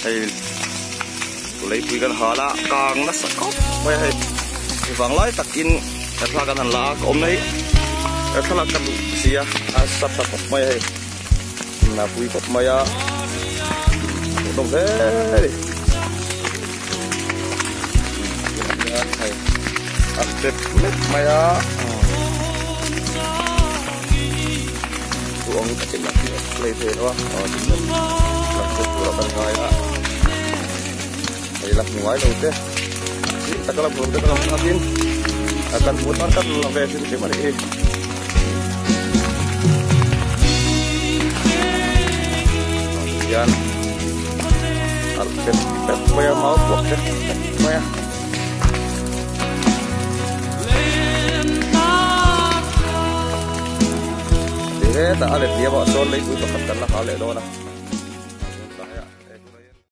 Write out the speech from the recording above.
hay lấy quýกันหาละกลางนัสก็ไม่ให้ฟังไล่ตักอินแต่พากันหันละก็อมนี้แต่ถ้าเรากันเสียสับสับไม่ให้นาปุยก็ไม่อะต้องเซ่ให้อัดเด็ดเล็กไม่อะตัวนี้เป็นแบบเลยเทนวะอ๋อจริงๆหลักตัวเราเป็นไงละไอ้หลักหน่วยเราเจ้แต่ก็เราbelum kita kalau mungkin akan putar kan lebih sedikit lagi. Kemudian arpet supaya mau buat ya, supaya. Jadi tak ada dia bawa sol lagi untuk katakanlah hal itu lah.